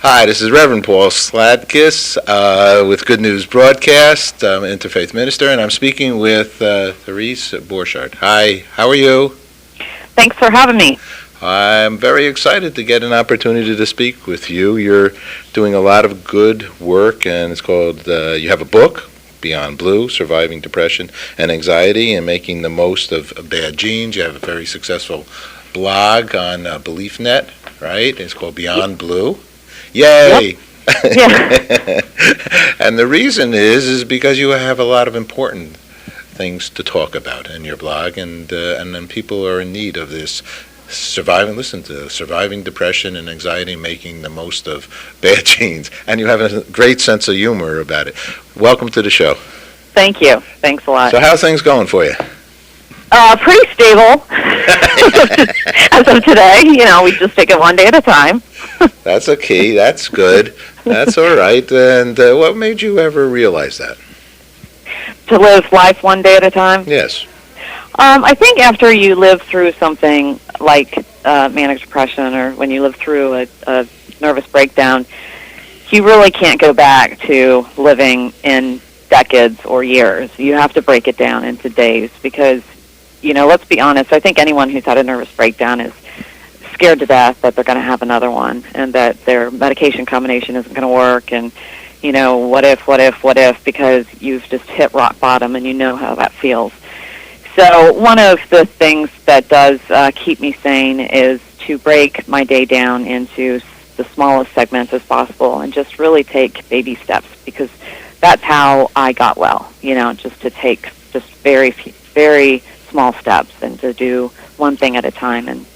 Hi, this is Reverend Paul Sladkis with Good News Broadcast, Interfaith Minister, and I'm speaking with Therese Borchard. Hi, how are you? Thanks for having me. I'm very excited to get an opportunity to speak with you. You're doing a lot of good work, and it's called, you have a book, Beyond Blue, Surviving Depression and Anxiety and Making the Most of Bad Genes. You have a very successful blog on Beliefnet, right? It's called Beyond Blue. Yay! Yep. Yeah. And the reason is because you have a lot of important things to talk about in your blog, and then people are in need of this surviving depression and anxiety, making the most of bad genes, and you have a great sense of humor about it. Welcome to the show. Thank you. Thanks a lot. So how's things going for you? Pretty stable as of today. You know, we just take it one day at a time. That's a key. That's good. That's all right. And what made you ever realize that? To live life one day at a time? Yes. I think after you live through something like manic depression, or when you live through a nervous breakdown, you really can't go back to living in decades or years. You have to break it down into days because, you know, let's be honest, I think anyone who's had a nervous breakdown is scared to death that they're going to have another one and that their medication combination isn't going to work, and, you know, what if, because you've just hit rock bottom and you know how that feels. So one of the things that does keep me sane is to break my day down into the smallest segments as possible and just really take baby steps, because that's how I got well, you know, just to take just very, very small steps and to do one thing at a time. And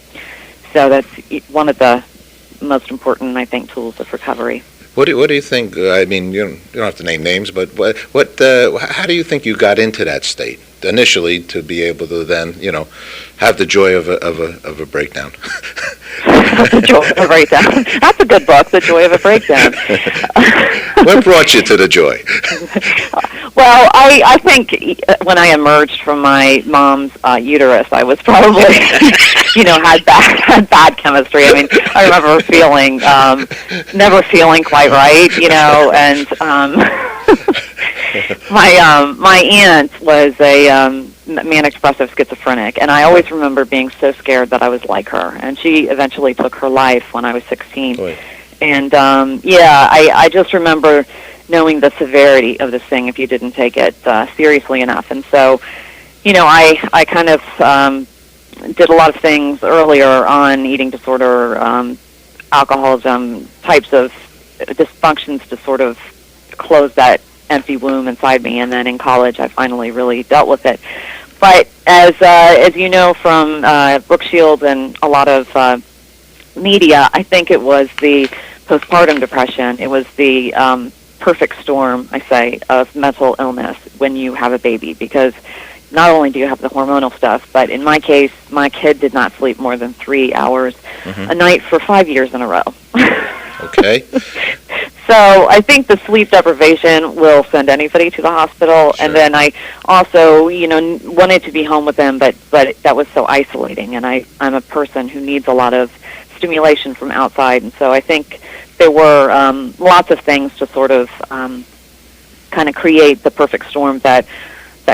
so that's one of the most important, I think, tools of recovery. What do you think? I mean, you don't have to name names, but how do you think you got into that state initially to be able to then, you know, have the joy of a breakdown? The Joy of a Breakdown. That's a good book, The Joy of a Breakdown. What brought you to the joy? Well, I think when I emerged from my mom's uterus, I was probably, you know, had bad chemistry. I mean, I remember feeling, never feeling quite right, you know, and my aunt was a manic depressive schizophrenic, and I always remember being so scared that I was like her, and she eventually took her life when I was 16. Boy. And I just remember knowing the severity of this thing if you didn't take it seriously enough. And so, you know, I kind of did a lot of things earlier on, eating disorder, alcoholism, types of dysfunctions to sort of close that empty womb inside me. And then in college, I finally really dealt with it. But as you know from Brooke Shields and a lot of media, I think it was the postpartum depression. It was the perfect storm, I say, of mental illness when you have a baby, because not only do you have the hormonal stuff, but in my case, my kid did not sleep more than 3 hours a night for 5 years in a row. Okay. So I think the sleep deprivation will send anybody to the hospital. Sure. And then I also, you know, wanted to be home with them, but that was so isolating. And I'm a person who needs a lot of stimulation from outside. And so I think there were lots of things to sort of kind of create the perfect storm that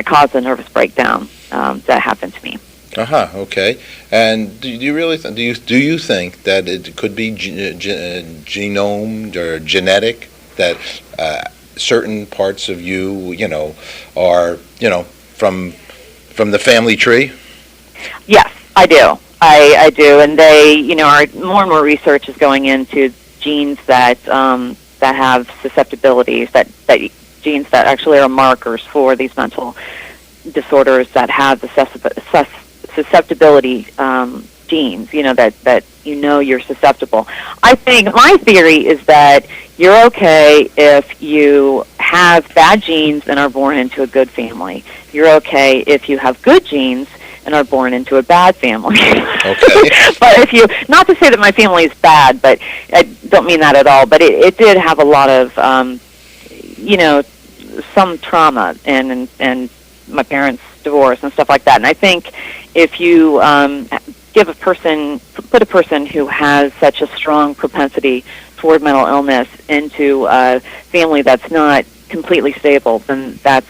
caused a nervous breakdown that happened to me. Okay. And do you really do you think that it could be genome or genetic, that certain parts of you, you know, are, you know, from the family tree? Yes, I do. I do, and they, you know, more and more research is going into genes that have susceptibilities, that genes that actually are markers for these mental disorders that have the susceptibility genes, you know, that you know you're susceptible. I think my theory is that you're okay if you have bad genes and are born into a good family. You're okay if you have good genes and are born into a bad family. Okay. But if you, not to say that my family is bad, but I don't mean that at all, but it did have a lot of, you know, some trauma and my parents' divorce and stuff like that. And I think if you put a person who has such a strong propensity toward mental illness into a family that's not completely stable, then that's,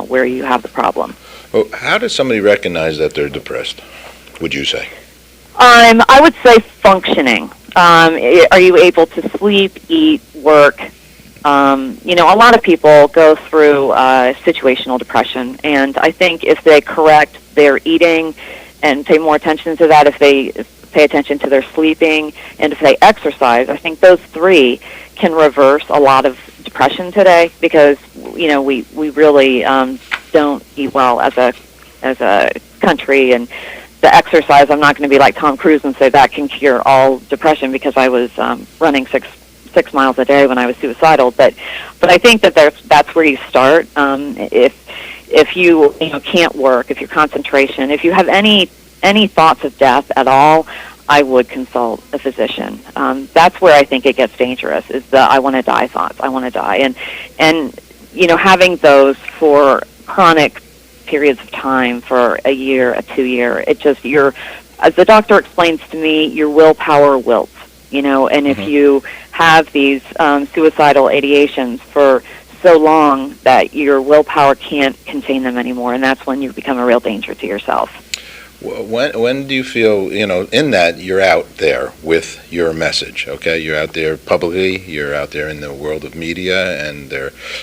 where you have the problem. Well, how does somebody recognize that they're depressed, would you say? I would say functioning. Are you able to sleep, eat, work? A lot of people go through situational depression, and I think if they correct their eating and pay more attention to that, if they pay attention to their sleeping, and if they exercise, I think those three can reverse a lot of depression today, because we really don't eat well as a country. And the exercise, I'm not going to be like Tom Cruise and say that can cure all depression, because I was running six miles a day when I was suicidal. But I think that that's where you start. If you can't work, if your concentration, if you have any thoughts of death at all, I would consult a physician. That's where I think it gets dangerous, is the I want to die thoughts. I want to die. And having those for chronic periods of time, for a year, a 2 year, as the doctor explains to me, your willpower wilts, and if you have these suicidal ideations for so long that your willpower can't contain them anymore, and that's when you become a real danger to yourself. When do you feel, in that you're out there with your message, okay? You're out there publicly, you're out there in the world of media, and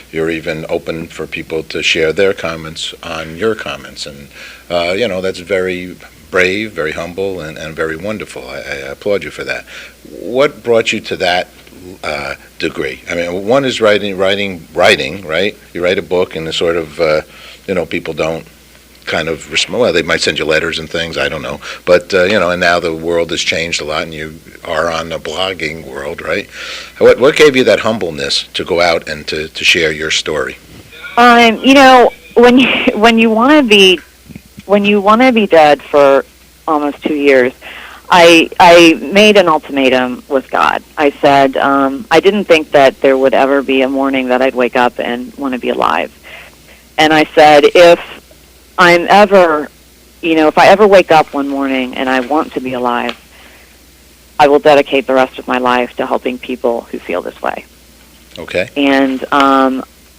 you're even open for people to share their comments on your comments. And, that's very brave, very humble, and very wonderful. I applaud you for that. What brought you to that degree? I mean, one is writing, right? You write a book, and the sort of, people don't kind of respond. Well, they might send you letters and things, I don't know. But, and now the world has changed a lot, and you are on the blogging world, right? What gave you that humbleness to go out and to share your story? When you want to be dead for almost 2 years, I made an ultimatum with God. I said, I didn't think that there would ever be a morning that I'd wake up and want to be alive. And I said, if I ever wake up one morning and I want to be alive, I will dedicate the rest of my life to helping people who feel this way. Okay. And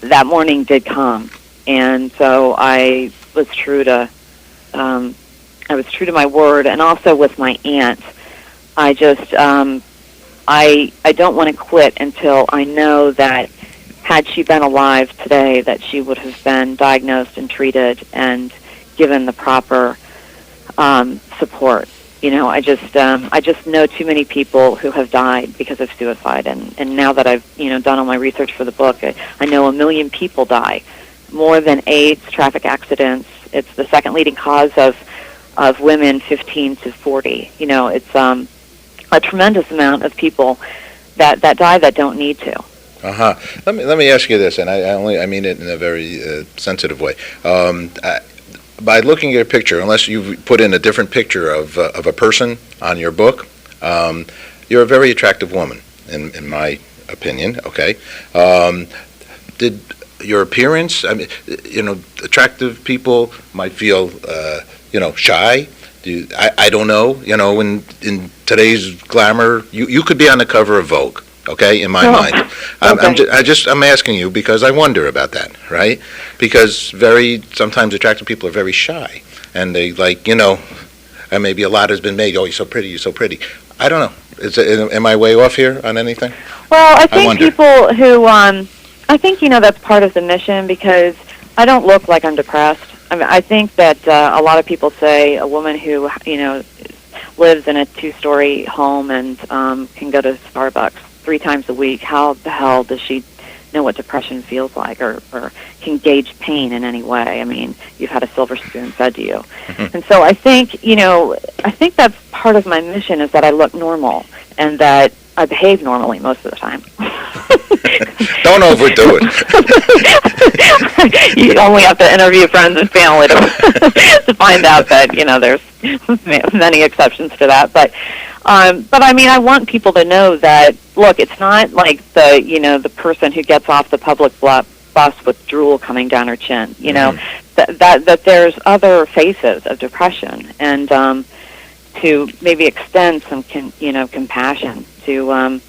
that morning did come, and so I was true to my word. And also with my aunt, I just I don't want to quit until I know that had she been alive today, that she would have been diagnosed and treated and given the proper support. I just know too many people who have died because of suicide, and now that I've done all my research for the book, I know 1 million people die, more than AIDS, traffic accidents. It's the second leading cause of women 15 to 40. It's a tremendous amount of people that die that don't need to. Let me ask you this, and I mean it in a very sensitive way. By looking at your picture, unless you've put in a different picture of a person on your book, you're a very attractive woman, in my opinion. Okay, did your appearance? I mean, attractive people might feel, shy. I don't know. In today's glamour, you could be on the cover of Vogue. Okay, in my mind, I'm asking you because I wonder about that, right? Because sometimes attractive people are very shy, and they and maybe a lot has been made. Oh, you're so pretty, you're so pretty. I don't know. Am I way off here on anything? Well, I think people who, I think that's part of the mission, because I don't look like I'm depressed. I mean, I think that a lot of people say a woman who lives in a 2-story home and can go to Starbucks 3 times a week, how the hell does she know what depression feels like, or can gauge pain in any way? I mean, you've had a silver spoon fed to you. And so I think that's part of my mission, is that I look normal and that I behave normally most of the time. Don't overdo it. You only have to interview friends and family to find out that there's many exceptions to that. But I mean, I want people to know that, look, it's not like the person who gets off the public bus with drool coming down her chin. That there's other faces of depression, and to maybe extend some compassion to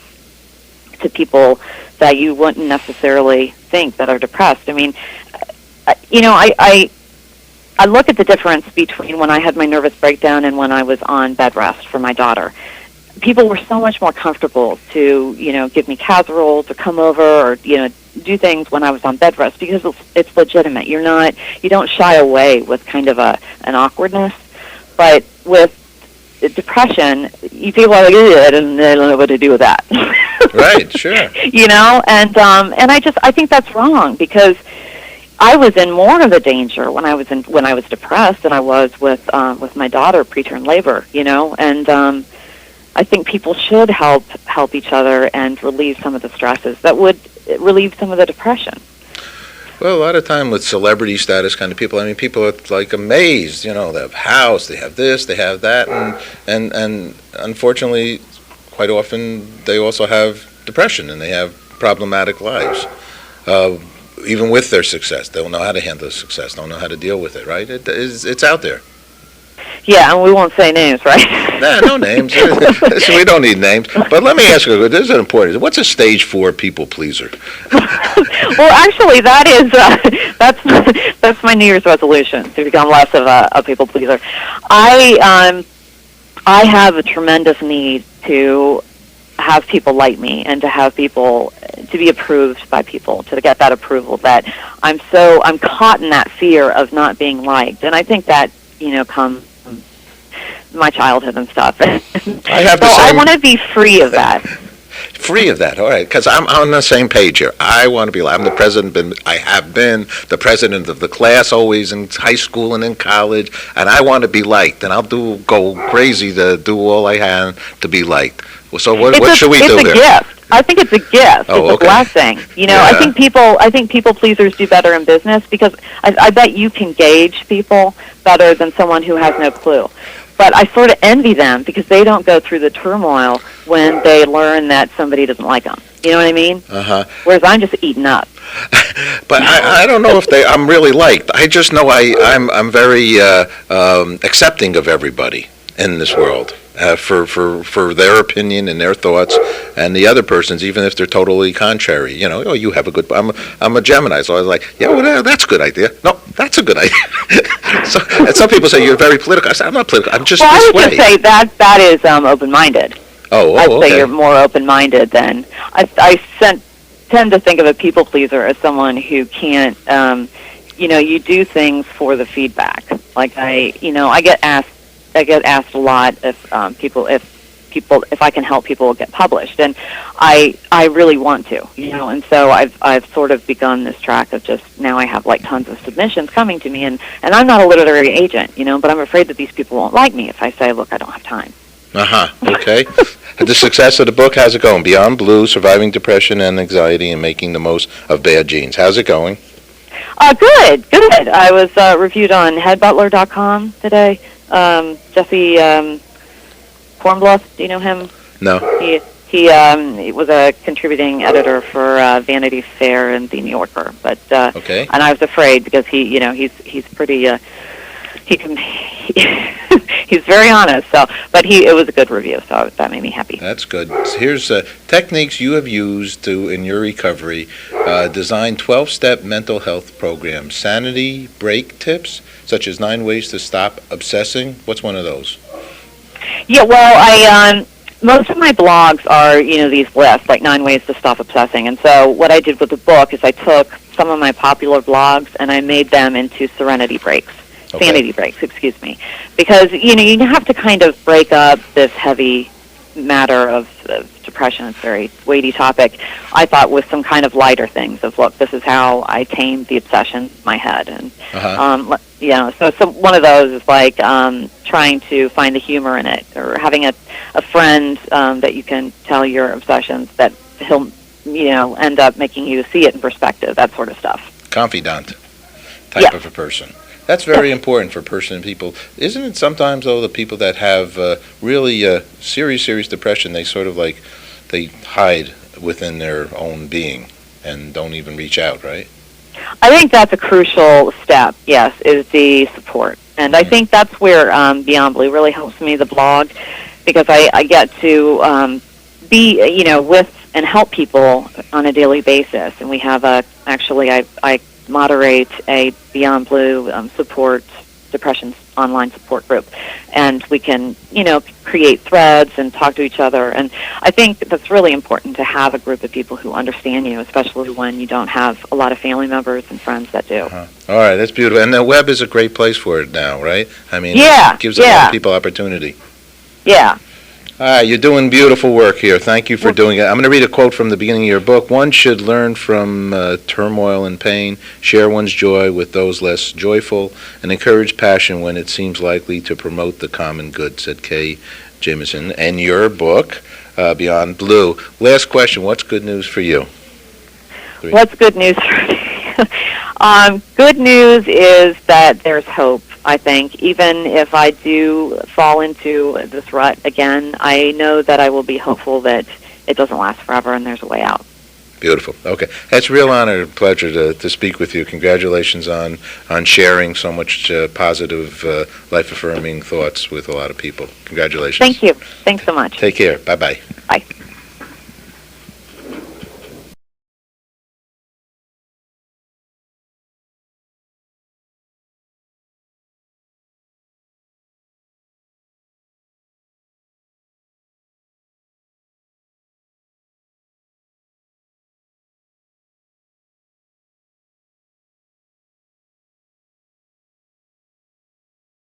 to people that you wouldn't necessarily think that are depressed. I mean, I look at the difference between when I had my nervous breakdown and when I was on bed rest for my daughter. People were so much more comfortable to, give me casserole, to come over, or, do things when I was on bed rest because it's legitimate. You don't shy away with kind of an awkwardness. But with depression, people are like, I don't know what to do with that. Right, sure. And I think that's wrong because I was in more of a danger when I was depressed than I was with my daughter preterm labor, and I think people should help each other and relieve some of the stresses that would relieve some of the depression. Well, a lot of time with celebrity status kind of people, people are like amazed, they have a house, they have this, they have that, and unfortunately, quite often they also have depression and they have problematic lives. Even with their success, they don't know how to handle success, don't know how to deal with it, right? It's out there. Yeah, and we won't say names, right? Nah, no names. We don't need names. But let me ask you, this is important. What's a stage 4 people pleaser? Well, actually, that's my New Year's resolution, to become less of a people pleaser. I have a tremendous need to have people like me and to have people to be approved by people, to get that approval that I'm caught in that fear of not being liked. And I think that, comes from my childhood and stuff. I want to be free of that. Free of that, all right, because I'm on the same page here. I want to be, I have been the president of the class always in high school and in college, and I want to be liked, and I'll go crazy to do all I can to be liked. So what should we do there? It's a gift. I think it's a gift. It's a blessing. Yeah. I think people pleasers do better in business because I bet you can gauge people better than someone who has no clue. But I sort of envy them because they don't go through the turmoil when they learn that somebody doesn't like them. You know what I mean? Uh-huh. Whereas I'm just eaten up. But I don't know if I'm really liked. I just know I'm very accepting of everybody in this world. For their opinion and their thoughts, and the other person's, even if they're totally contrary. You have a good. I'm a Gemini, so I was like, yeah, well, that's a good idea. No, that's a good idea. And some people say you're very political. I say I'm not political. I'm just this way. I would just say that is open-minded. I'd say you're more open-minded than I tend to think of a people pleaser as someone who can't. You do things for the feedback. Like I get asked a lot if I can help people get published, and I really want to, and so I've sort of begun this track of just now I have like tons of submissions coming to me, and I'm not a literary agent, but I'm afraid that these people won't like me if I say, look, I don't have time. Okay. The success of the book, how's it going? Beyond Blue, Surviving Depression and Anxiety and Making the Most of Bad Genes. How's it going? Good. I was reviewed on headbutler.com today. Jesse Kornbluth, do you know him? No. He was a contributing editor for Vanity Fair and The New Yorker, but okay. And I was afraid because he's pretty he's very honest. But it was a good review, so that made me happy. That's good. So here's techniques you have used in your recovery. Design 12-step mental health programs. Sanity break tips, such as 9 ways to stop obsessing. What's one of those? Yeah, well, most of my blogs are, these lists, like 9 ways to stop obsessing. And so what I did with the book is I took some of my popular blogs and I made them into sanity breaks, excuse me. Because, you have to kind of break up this heavy matter of depression. It's a very weighty topic. I thought with some kind of lighter things of, look, this is how I tamed the obsession in my head. And, so one of those is like trying to find the humor in it, or having a friend that you can tell your obsessions that he'll, end up making you see it in perspective, that sort of stuff. Confidant type of a person. That's very important for people. Isn't it sometimes, though, the people that have really serious depression, they sort of like, they hide within their own being and don't even reach out, right? I think that's a crucial step, yes, is the support. And I think that's where Beyond Blue really helps me, the blog, because I get to be, with and help people on a daily basis. And we have I moderate a Beyond Blue depression online support group, and we can, create threads and talk to each other. And I think that's really important to have a group of people who understand you, especially when you don't have a lot of family members and friends that do. Uh-huh. All right, that's beautiful. And the web is a great place for it now, right? I mean, it gives a lot of people opportunity. Yeah. All right, you're doing beautiful work here. Thank you for doing it. I'm going to read a quote from the beginning of your book. One should learn from turmoil and pain, share one's joy with those less joyful, and encourage passion when it seems likely to promote the common good, said Kay Jameson. And your book, Beyond Blue. Last question, what's good news for you? What's good news for me? Good news is that there's hope, I think. Even if I do fall into this rut again, I know that I will be hopeful that it doesn't last forever and there's a way out. Beautiful. Okay. It's a real honor and pleasure to speak with you. Congratulations on sharing so much positive, life-affirming thoughts with a lot of people. Congratulations. Thank you. Thanks so much. Take care. Bye-bye. Bye.